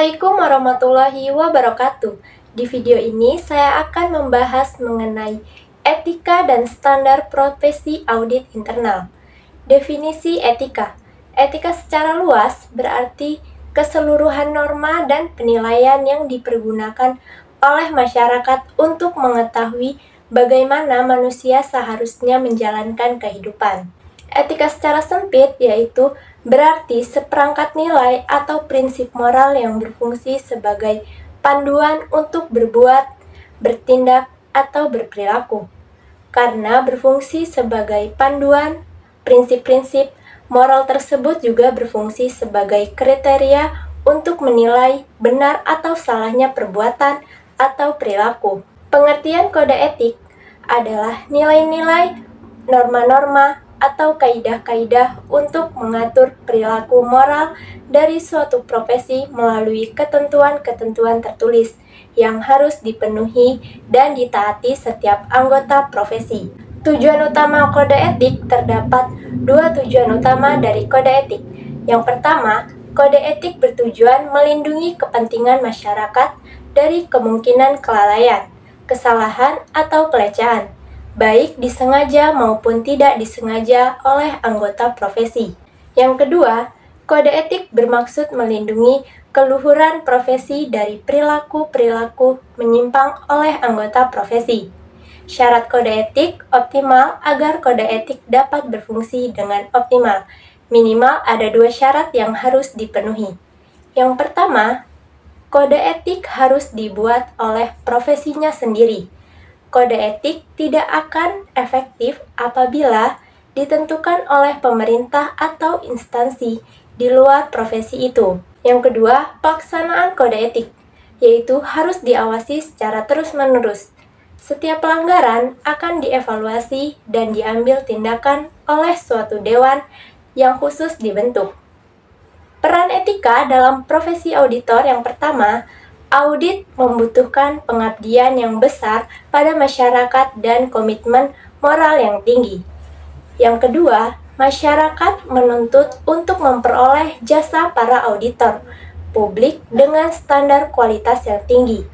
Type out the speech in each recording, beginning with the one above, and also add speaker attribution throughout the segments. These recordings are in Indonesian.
Speaker 1: Assalamualaikum warahmatullahi wabarakatuh. Di video ini saya akan membahas mengenai etika dan standar profesi audit internal. Definisi etika. Etika secara luas berarti keseluruhan norma dan penilaian yang dipergunakan oleh masyarakat untuk mengetahui bagaimana manusia seharusnya menjalankan kehidupan. Etika secara sempit yaitu berarti seperangkat nilai atau prinsip moral yang berfungsi sebagai panduan untuk berbuat, bertindak, atau berperilaku. Karena berfungsi sebagai panduan, prinsip-prinsip moral tersebut juga berfungsi sebagai kriteria untuk menilai benar atau salahnya perbuatan atau perilaku. Pengertian kode etik adalah nilai-nilai, norma-norma, atau kaidah-kaidah untuk mengatur perilaku moral dari suatu profesi melalui ketentuan-ketentuan tertulis yang harus dipenuhi dan ditaati setiap anggota profesi. Tujuan utama kode etik terdapat dua tujuan utama dari kode etik. Yang pertama, kode etik bertujuan melindungi kepentingan masyarakat dari kemungkinan kelalaian, kesalahan, atau pelecehan, baik disengaja maupun tidak disengaja oleh anggota profesi. Yang kedua, kode etik bermaksud melindungi keluhuran profesi dari perilaku-perilaku menyimpang oleh anggota profesi. Syarat kode etik optimal agar kode etik dapat berfungsi dengan optimal. Minimal ada dua syarat yang harus dipenuhi. Yang pertama, kode etik harus dibuat oleh profesinya sendiri. Kode etik tidak akan efektif apabila ditentukan oleh pemerintah atau instansi di luar profesi itu. Yang kedua, pelaksanaan kode etik, yaitu harus diawasi secara terus-menerus. Setiap pelanggaran akan dievaluasi dan diambil tindakan oleh suatu dewan yang khusus dibentuk. Peran etika dalam profesi auditor yang pertama, audit membutuhkan pengabdian yang besar pada masyarakat dan komitmen moral yang tinggi. Yang kedua, masyarakat menuntut untuk memperoleh jasa para auditor publik dengan standar kualitas yang tinggi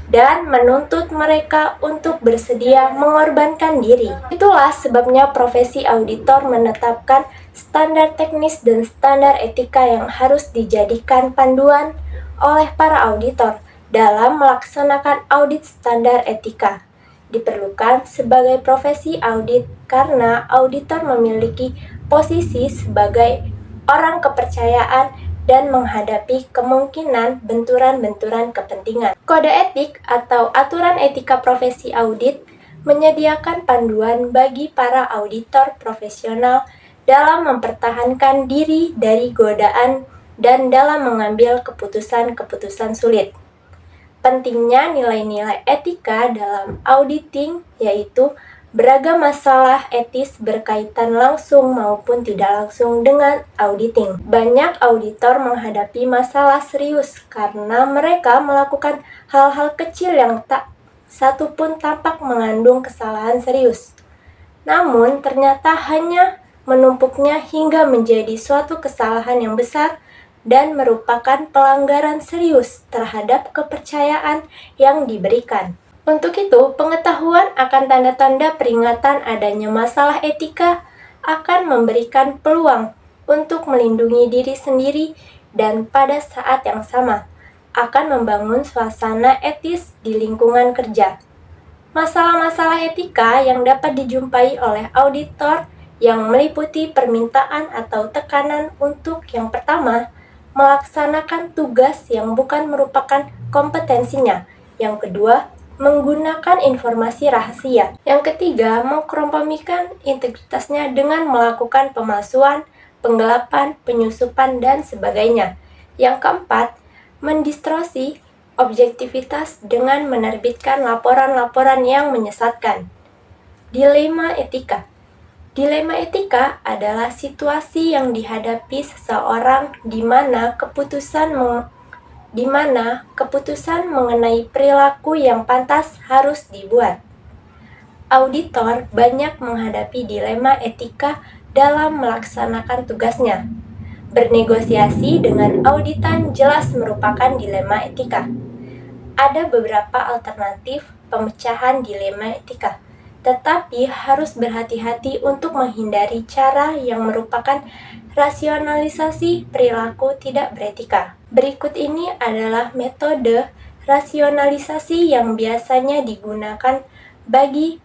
Speaker 1: dan menuntut mereka untuk bersedia mengorbankan diri. Itulah sebabnya profesi auditor menetapkan standar teknis dan standar etika yang harus dijadikan panduan oleh para auditor dalam melaksanakan audit. Standar etika diperlukan sebagai profesi audit karena auditor memiliki posisi sebagai orang kepercayaan dan menghadapi kemungkinan benturan-benturan kepentingan. Kode etik atau aturan etika profesi audit menyediakan panduan bagi para auditor profesional dalam mempertahankan diri dari godaan dan dalam mengambil keputusan-keputusan sulit. Pentingnya nilai-nilai etika dalam auditing yaitu beragam masalah etis berkaitan langsung maupun tidak langsung dengan auditing. Banyak auditor menghadapi masalah serius karena mereka melakukan hal-hal kecil yang tak satu pun tampak mengandung kesalahan serius. Namun ternyata hanya menumpuknya hingga menjadi suatu kesalahan yang besar dan merupakan pelanggaran serius terhadap kepercayaan yang diberikan. Untuk itu, pengetahuan akan tanda-tanda peringatan adanya masalah etika akan memberikan peluang untuk melindungi diri sendiri dan pada saat yang sama akan membangun suasana etis di lingkungan kerja. Masalah-masalah etika yang dapat dijumpai oleh auditor yang meliputi permintaan atau tekanan untuk yang pertama, melaksanakan tugas yang bukan merupakan kompetensinya. Yang kedua, menggunakan informasi rahasia. Yang ketiga, mengkompromikan integritasnya dengan melakukan pemalsuan, penggelapan, penyusupan, dan sebagainya. Yang keempat, mendistorsi objektivitas dengan menerbitkan laporan-laporan yang menyesatkan. Dilema etika. Dilema etika adalah situasi yang dihadapi seseorang di mana keputusan mengenai perilaku yang pantas harus dibuat. Auditor banyak menghadapi dilema etika dalam melaksanakan tugasnya. Bernegosiasi dengan auditan jelas merupakan dilema etika. Ada beberapa alternatif pemecahan dilema etika, tetapi harus berhati-hati untuk menghindari cara yang merupakan rasionalisasi perilaku tidak beretika. Berikut ini adalah metode rasionalisasi yang biasanya digunakan bagi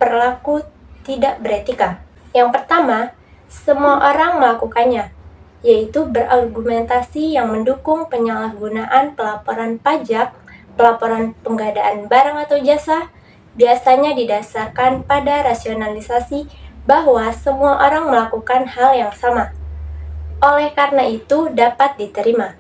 Speaker 1: perilaku tidak beretika. Yang pertama, semua orang melakukannya, yaitu berargumentasi yang mendukung penyalahgunaan pelaporan pajak, pelaporan pengadaan barang atau jasa, biasanya didasarkan pada rasionalisasi bahwa semua orang melakukan hal yang sama. Oleh karena itu, dapat diterima.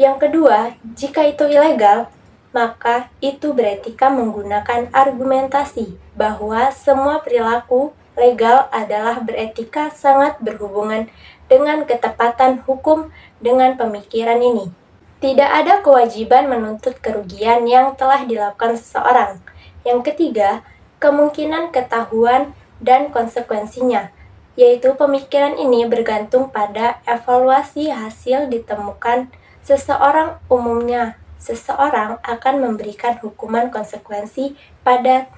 Speaker 1: Yang kedua, jika itu ilegal, maka itu beretika menggunakan argumentasi bahwa semua perilaku legal adalah beretika sangat berhubungan dengan ketepatan hukum dengan pemikiran ini. Tidak ada kewajiban menuntut kerugian yang telah dilakukan seseorang. Yang ketiga, kemungkinan ketahuan dan konsekuensinya, yaitu pemikiran ini bergantung pada evaluasi hasil ditemukan seseorang. Umumnya, seseorang akan memberikan hukuman konsekuensi pada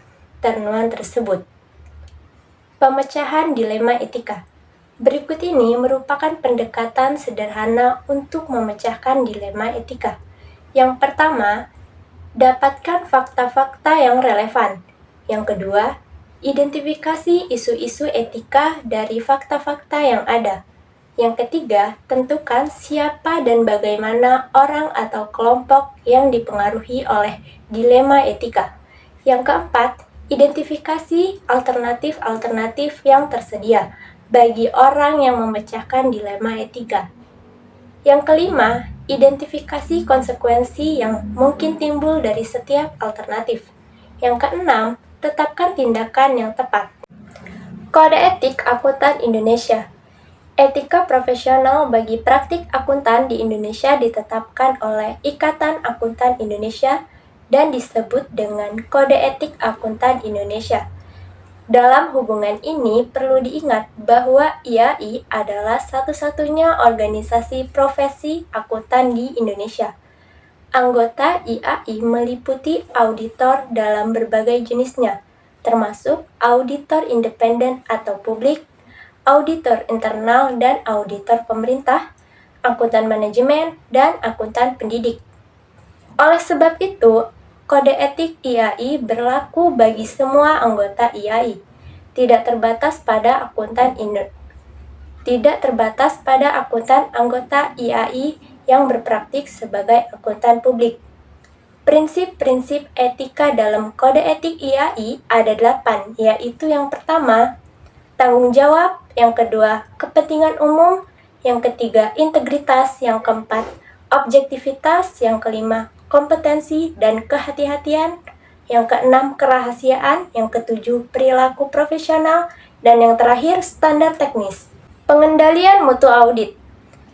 Speaker 1: temuan tersebut. Pemecahan dilema etika. Berikut ini merupakan pendekatan sederhana untuk memecahkan dilema etika. Yang pertama, dapatkan fakta-fakta yang relevan. Yang kedua, identifikasi isu-isu etika dari fakta-fakta yang ada. Yang ketiga, tentukan siapa dan bagaimana orang atau kelompok yang dipengaruhi oleh dilema etika. Yang keempat, identifikasi alternatif-alternatif yang tersedia bagi orang yang memecahkan dilema etika. Yang kelima, identifikasi konsekuensi yang mungkin timbul dari setiap alternatif. Yang keenam, tetapkan tindakan yang tepat. Kode Etik Akuntan Indonesia. Etika profesional bagi praktik akuntan di Indonesia ditetapkan oleh Ikatan Akuntan Indonesia dan disebut dengan Kode Etik Akuntan Indonesia. Dalam hubungan ini perlu diingat bahwa IAI adalah satu-satunya organisasi profesi akuntan di Indonesia. Anggota IAI meliputi auditor dalam berbagai jenisnya, termasuk auditor independen atau publik, auditor internal dan auditor pemerintah, akuntan manajemen, dan akuntan pendidik. Oleh sebab itu, Kode Etik IAI berlaku bagi semua anggota IAI, tidak terbatas pada akuntan anggota IAI yang berpraktik sebagai akuntan publik. Prinsip-prinsip etika dalam Kode Etik IAI ada 8, yaitu yang pertama, tanggung jawab, yang kedua, kepentingan umum, yang ketiga, integritas, yang keempat, objektivitas, yang kelima, kompetensi dan kehati-hatian, yang keenam, kerahasiaan, yang ketujuh, perilaku profesional, dan yang terakhir, standar teknis. Pengendalian mutu audit.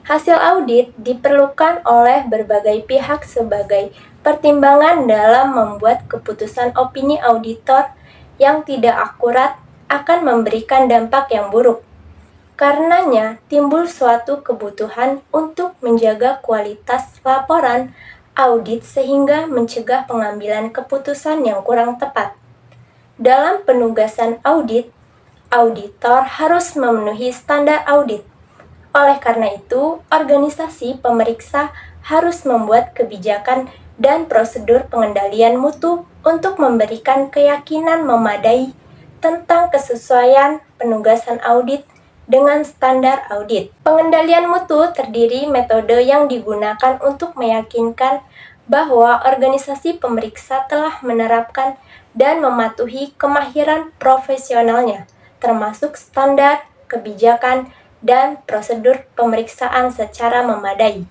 Speaker 1: Hasil audit diperlukan oleh berbagai pihak sebagai pertimbangan dalam membuat keputusan. Opini auditor yang tidak akurat akan memberikan dampak yang buruk. Karenanya, timbul suatu kebutuhan untuk menjaga kualitas laporan audit sehingga mencegah pengambilan keputusan yang kurang tepat. Dalam penugasan audit, auditor harus memenuhi standar audit. Oleh karena itu, organisasi pemeriksa harus membuat kebijakan dan prosedur pengendalian mutu untuk memberikan keyakinan memadai tentang kesesuaian penugasan audit dengan standar audit. Pengendalian mutu terdiri metode yang digunakan untuk meyakinkan bahwa organisasi pemeriksa telah menerapkan dan mematuhi kemahiran profesionalnya, termasuk standar, kebijakan, dan prosedur pemeriksaan secara memadai.